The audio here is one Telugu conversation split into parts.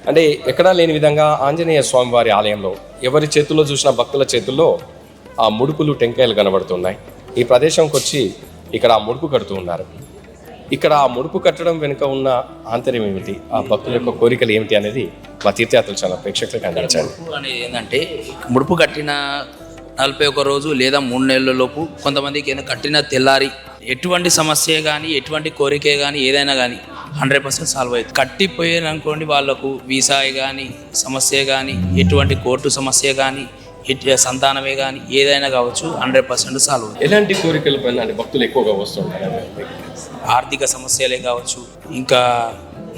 అంటే ఎక్కడా లేని విధంగా ఆంజనేయ స్వామివారి ఆలయంలో ఎవరి చేతుల్లో చూసిన భక్తుల చేతుల్లో ఆ ముడుపులు టెంకాయలు కనబడుతున్నాయి. ఈ ప్రదేశంకి వచ్చి ఇక్కడ ఆ ముడుపు కడుతూ ఉన్నారు. ఇక్కడ ఆ ముడుపు కట్టడం వెనుక ఉన్న ఆంతర్యం ఏమిటి, ఆ భక్తుల యొక్క కోరికలు ఏమిటి అనేది మా తీర్థయాత్రలు చాలా ప్రేక్షకులకు అందించండి. ముడుపు అనేది ఏంటంటే ముడుపు కట్టిన 41 రోజు లేదా 3 నెలల లోపు కొంతమందికి ఏదైనా కట్టిన తెల్లారి ఎటువంటి సమస్య కానీ ఎటువంటి కోరికే కానీ ఏదైనా కానీ 100% సాల్వ్ అవుతుంది. కట్టిపోయారు అనుకోండి, వాళ్ళకు వీసా కానీ సమస్య కానీ ఎటువంటి కోర్టు సమస్య కానీ సంతానమే కానీ ఏదైనా కావచ్చు 100% సాల్వ్ అవుతుంది. ఎలాంటి కోరికల పైన భక్తులు ఎక్కువగా వస్తుంటారు? ఆర్థిక సమస్యలే కావచ్చు, ఇంకా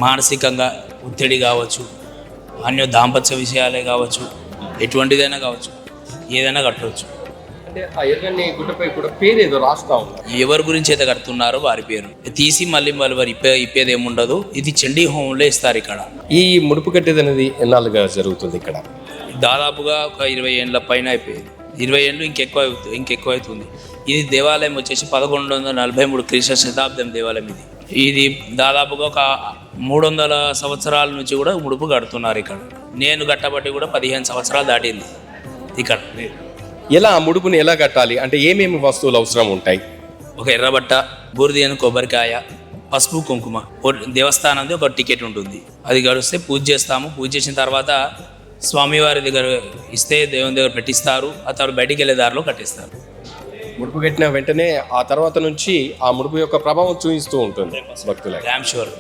మానసికంగా ఒత్తిడి కావచ్చు, అన్య దాంపత్య విషయాలే కావచ్చు, ఎటువంటిదైనా కావచ్చు, ఏదైనా కట్టవచ్చు. అంటే ఆ ఎర్రని గుట్టపై కూడా పేరు ఏదో రాస్తా ఉన్నారు. ఎవరి గురించి అయితే కడుతున్నారో వారి పేరు తీసి మళ్ళీ వారు ఇప్పేది ఏముండదు. ఇది చండీ హోమంలో ఇస్తారు. ఇక్కడ ఈ ముడుపు కట్టేది అనేది ఎన్నాళ్ళుగా జరుగుతుంది? ఇక్కడ దాదాపుగా ఒక 20 ఏళ్ళ పైన అయిపోయింది. 20 ఏళ్ళు ఇంకెక్కువ అవుతుంది. ఇది దేవాలయం వచ్చేసి 1143 క్రీస్తు శతాబ్దం దేవాలయం. ఇది దాదాపుగా ఒక 300 సంవత్సరాల నుంచి కూడా ముడుపు కడుతున్నారు. ఇక్కడ నేను కట్టబట్టి కూడా 15 సంవత్సరాలు దాటింది. ఇక్కడ ఎలా ఆ ముడుపుని ఎలా కట్టాలి అంటే ఏమేమి వస్తువులు అవసరం ఉంటాయి? ఒక ఎర్రబట్ట, బూరిదియను కొబ్బరికాయ, పసుపు, కుంకుమ, దేవస్థానంది ఒక టికెట్ ఉంటుంది. అది గడిస్తే పూజ చేస్తాము. పూజ చేసిన తర్వాత స్వామివారి దగ్గర ఇస్తే దేవుని దగ్గర పెట్టిస్తారు. ఆ తర్వాత బయటికి వెళ్ళే దారిలో కట్టిస్తారు. ముడుపు కట్టిన వెంటనే ఆ తర్వాత నుంచి ఆ ముడుపు యొక్క ప్రభావం చూపిస్తూ ఉంటుంది భక్తులకు. Damn sure